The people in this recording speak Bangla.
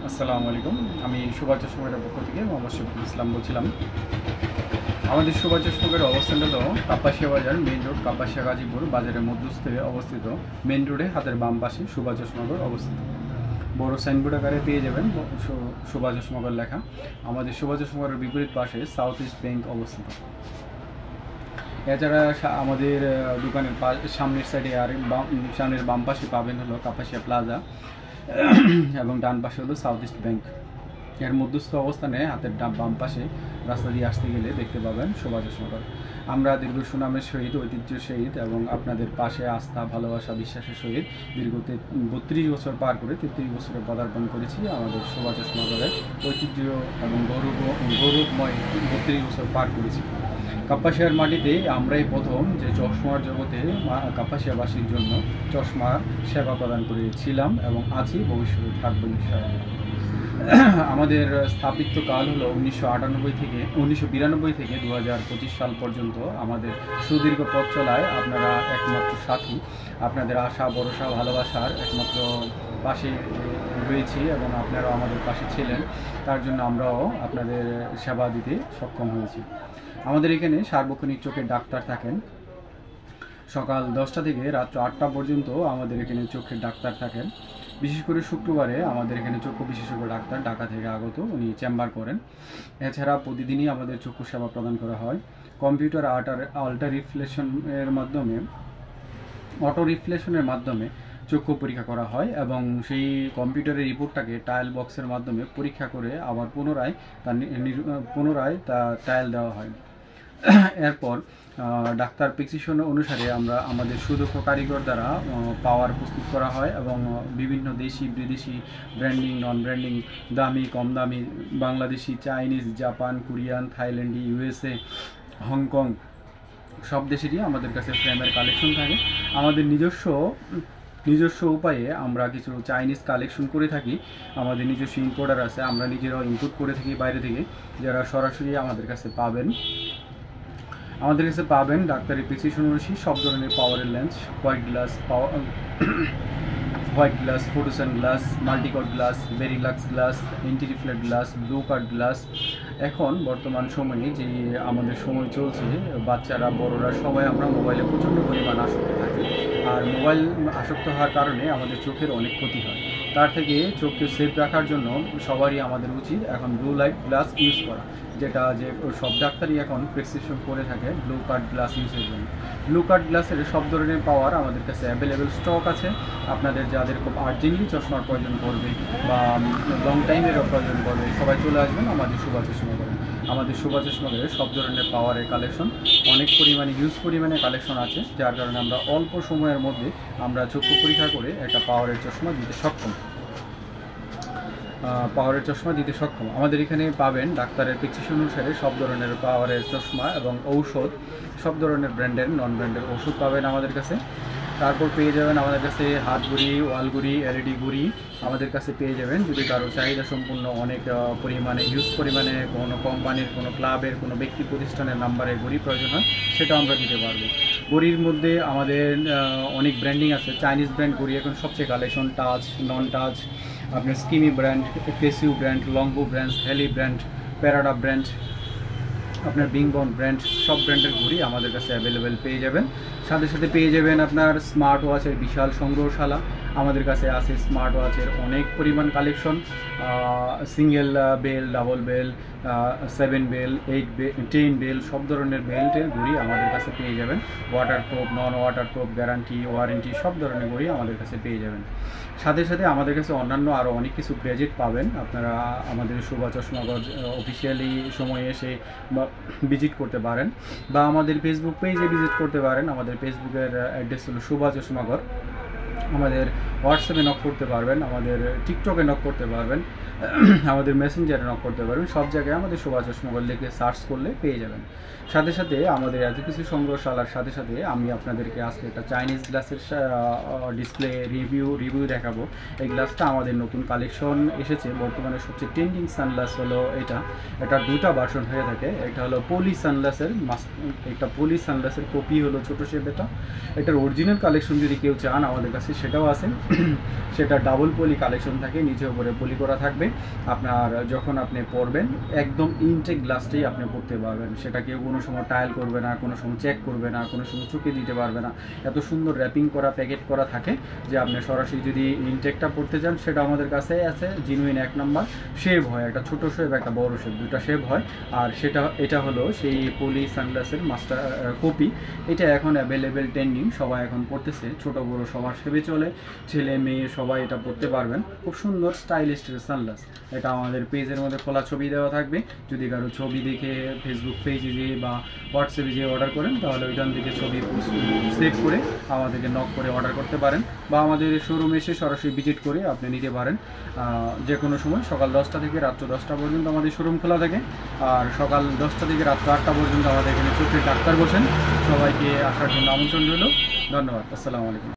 আসসালামু আলাইকুম। আমি সুভাষ চশমার পক্ষ থেকে মোহাম্মদ শফিকুল ইসলাম বলছিলাম। আমাদের সুভাষ চশমার অবস্থানটা হলো কাপাসিয়া বাজার মেইন রোড, কাপাসিয়া গাজীপুর বাজারের মধ্যস্থে অবস্থিত। মেইন রোডে হাতের বাম পাশে সুভাষ চশমাগর অবস্থিত। বড় সাইনবোর্ড আকারে পেয়ে যাবেন সুভাষ চশমাগর লেখা। আমাদের সুভাষ চশমাগরের বিপরীত পাশে সাউথ ইস্ট ব্যাংক অবস্থিত। এছাড়া আমাদের দোকানের সামনের সাইডে আর সামনের বাম পাশে পাবেন হলো কাপাসিয়া প্লাজা এবং ডান পাশে হলো সাউথ ইস্ট ব্যাংক। এর মধ্যস্থ অবস্থানে হাতের বাম পাশে রাস্তা দিয়ে আসতে গেলে দেখতে পাবেন সুভাষ চশমাগর। আমরা দীর্ঘ সুনামের সহিত, ঐতিহ্য সহিত এবং আপনাদের পাশে আস্থা, ভালোবাসা, বিশ্বাসের সহিত দীর্ঘ 32 বছর পার করে 33 বছরে পদার্পণ করেছি। আমাদের সুভাষ চশমাগরের ঐতিহ্য এবং গৌরবময় 32 বছর পার করেছি। কাপাসিয়ার মাটিতে আমরাই প্রথম যে চশমার জগতে কাপাসিয়াবাসীর জন্য চশমার সেবা প্রদান করেছিলাম এবং আছি, ভবিষ্যতে থাকবো ইনশাআল্লাহ। আমাদের স্থাপিত্বকাল হলো 1992 থেকে 2025 সাল পর্যন্ত। আমাদের সুদীর্ঘ পথ চলায় আপনারা একমাত্র সাথী, আপনাদের আশা, ভরসা, ভালোবাসার একমাত্র পাশে রয়েছি এবং আপনারাও আমাদের পাশে ছিলেন। তার জন্য আমরাও আপনাদের সেবা দিতে সক্ষম হয়েছি। আমাদের এখানে সার্বক্ষণিক চোখের ডাক্তার থাকেন। সকাল 10টা থেকে রাত্র 8টা পর্যন্ত আমাদের এখানে চোখের ডাক্তার থাকেন। বিশেষ করে শুক্রবারে আমাদের এখানে চক্ষু বিশেষজ্ঞ ডাক্তার ঢাকা থেকে আগত, উনি চেম্বার করেন। এছাড়া প্রতিদিনই আমাদের চক্ষু সেবা প্রদান করা হয়। কম্পিউটার অটো রিফ্লেকশনের মাধ্যমে চক্ষু পরীক্ষা করা হয় এবং সেই কম্পিউটারের রিপোর্টটাকে ট্রায়াল বক্সের মাধ্যমে পরীক্ষা করে আবার পুনরায় তা ট্রায়াল দেওয়া হয়। এরপর ডাক্তার প্রেসক্রিপশন অনুসারে আমাদের সুদক্ষ কারিগর দ্বারা পাওয়ার প্রস্তুত করা হয় এবং বিভিন্ন দেশি, বিদেশি, ব্র্যান্ডিং, নন ব্র্যান্ডিং, দামি, কম দামি, বাংলাদেশি, চাইনিজ, জাপান, কোরিয়ান, থাইল্যান্ডি, ইউএসএ, হংকং সব দেশেরই আমাদের কাছে ফ্রেমের কালেকশন থাকে। আমাদের নিজস্ব উপায়ে আমরা কিছু চাইনিজ কালেকশন করে থাকি। আমাদের নিজস্ব ইম্পোর্টার আছে, আমরা নিজেরাও ইম্পোর্ট করে থাকি বাইরে থেকে, যারা সরাসরি আমাদের কাছে পাবেন। ডাক্তারি প্রেসক্রিপশন অনুযায়ী সব ধরনের পাওয়ারের lens, white glass, photosun glass, multicoat glass, Varilux glass, anti reflect glass, blue cut glass. এখন বর্তমান সময়ে যে আমাদের সময় চলছে, বাচ্চারা, বড়রা সবাই আমরা মোবাইলে প্রচণ্ড পরিমাণ আসক্ত থাকি। আর মোবাইল আসক্ত হওয়ার কারণে আমাদের চোখের অনেক ক্ষতি হয়। তার থেকে চোখকে সেফ রাখার জন্য সবারই আমাদের উচিত এখন ব্লু লাইট গ্লাস ইউজ করা, যেটা সব ডাক্তারই এখন প্রেসক্রিপশন করে থাকে ব্লু কাট গ্লাস ইউজের জন্য। ব্লু কাট গ্লাসের সব ধরনের পাওয়ার আমাদের কাছে অ্যাভেলেবেল স্টক আছে। আপনাদের যাদের খুব আর্জেন্টলি চশমার প্রয়োজন পড়বে বা লং টাইমেরও প্রয়োজন পড়বে, সবাই চলে আসবেন আমাদের সুভাষ চশমাগরে। আমাদের সুভাষ চশমাগরে সব ধরনের পাওয়ারের কালেকশন, অনেক পরিমাণে হিউজ পরিমাণে কালেকশন আছে, যার কারণে আমরা অল্প সময়ের মধ্যে আমরা চক্ষু পরীক্ষা করে একটা পাওয়ারের চশমা দিতে সক্ষম। আমাদের এখানে পাবেন ডাক্তারের প্রেসক্রিপশন অনুসারে সব ধরনের পাওয়ারের চশমা এবং ঔষধ, সব ধরনের ব্র্যান্ডের, নন ব্র্যান্ডের ওষুধ পাবেন আমাদের কাছে। তারপর পেয়ে যাবেন আমাদের কাছে হাত ঘড়ি, ওয়াল ঘড়ি, এলইডি ঘড়ি আমাদের কাছে পেয়ে যাবেন। যদি কারো চাহিদা সম্পূর্ণ অনেক পরিমাণে, হিউজ পরিমাণে কোনো কোম্পানির, কোনো ক্লাবের, কোনো ব্যক্তি প্রতিষ্ঠানের নাম্বারের ঘড়ি প্রয়োজন হয়, সেটা আমরা দিতে পারবো। ঘড়ির মধ্যে আমাদের অনেক ব্র্যান্ডিং আছে। চাইনিজ ব্র্যান্ড ঘড়ি এখন সবচেয়ে কালেকশন, টাচ, নন টাচ, আপনার Skmei brand, Casio brand, Longbo brand, হেলি ব্র্যান্ড, প্যারাডা ব্র্যান্ড, আপনার বিংবন ব্র্যান্ড, সব ব্র্যান্ডের ঘড়ি আমাদের কাছে অ্যাভেলেবেল পেয়ে যাবেন। সাথে সাথে পেয়ে যাবেন আপনার স্মার্ট ওয়াচের বিশাল সংগ্রহশালা। আমাদের কাছে আছে স্মার্ট ওয়াচের অনেক পরিমাণ collection, single belt, double belt, 7 belt, 8 belt, 10 belt, সব ধরনের বেল্টের ঘড়ি আমাদের কাছে পেয়ে যাবেন। Waterproof, non waterproof, guarantee, warranty, সব ধরনের ঘড়ি আমাদের কাছে পেয়ে যাবেন। সাথে সাথে আমাদের কাছে অন্যান্য আরও অনেক কিছু গ্যাজেট পাবেন। আপনারা আমাদের সুভাষ চশমাগর অফিসিয়ালি সময়ে এসে ভিজিট করতে পারেন বা আমাদের ফেসবুক পেজে ভিজিট করতে পারেন। আমাদের ফেসবুকের অ্যাড্রেস হলো সুভাষ চশমাগর। আমাদের হোয়াটসঅ্যাপে নক করতে পারবেন, আমাদের টিকটকে নক করতে পারবেন, আমাদের মেসেঞ্জারে নক করতে পারবেন। সব জায়গায় আমাদের সুভাষ চশমাগর লিখে সার্চ করলে পেয়ে যাবেন। সাথে সাথে আমাদের এত কিছু সংগ্রহশালার সাথে সাথে আমি আপনাদেরকে আজকে একটা চাইনিজ গ্লাসের ডিসপ্লে রিভিউ দেখাবো। এই গ্লাসটা আমাদের নতুন কালেকশন এসেছে। বর্তমানে সবচেয়ে ট্রেন্ডিং সানগ্লাস হলো এটা দুটা ভার্সন হয়ে থাকে। এটা হলো পলি সানগ্লাসের কপি হলো ছোটো শেপ। এটার অরিজিনাল কালেকশন যদি কেউ চান আমাদের কাছে সেটাও আছে। সেটা ডাবল পলি কালেকশন থাকে, নিচে উপরে পলি করা থাকবে। আপনার যখন আপনি পরবেন একদম ইনটেক গ্লাসটাই আপনি পরতে পারবেন, সেটা কেউ কোনো সময় টায়াল করবে না, কোনো সময় চেক করবে না, কোনো সময় চোখে দিতে পারবে না। এত সুন্দর র্যাপিং করা প্যাকেট করা থাকে যে আপনি সরাসরি যদি ইনটেকটা পড়তে চান সেটা আমাদের কাছে আছে। জিনুইন 1 নাম্বার শেভ হয়, একটা ছোট শেভ একটা বড় শেভ, দুটা শেভ হয়। আর এটা হলো সেই পলি সানগ্লাসের মাস্টার কপি। এটা এখন অ্যাভেলেবেল ট্রেন্ডিং, সবাই এখন পড়তেছে, ছোট বড় সবার শেভে চলে, ছেলে মেয়ে সবাই এটা পড়তে পারবেন। খুব সুন্দর স্টাইলিশ সানগ্লাস। এটা আমাদের পেজের মধ্যে খোলা ছবি দেওয়া থাকবে, যদি কারো ছবি দেখে ফেসবুক পেজে যেয়ে বা হোয়াটসঅ্যাপে যেয়ে অর্ডার করেন তাহলে ওইখান থেকে ছবি সেভ করে আমাদেরকে নক করে অর্ডার করতে পারেন, বা আমাদের শোরুমে এসে সরাসরি ভিজিট করে আপনি নিতে পারেন। যে কোনো সময় সকাল 10টা থেকে রাত্র 10টা পর্যন্ত আমাদের শোরুম খোলা থাকে, আর সকাল 10টা থেকে রাত্র 8টা পর্যন্ত আমাদের এখানে চোখের ডাক্তার বসেন। সবাইকে আসার জন্য আমন্ত্রণ রইল। ধন্যবাদ। আসসালামু আলাইকুম।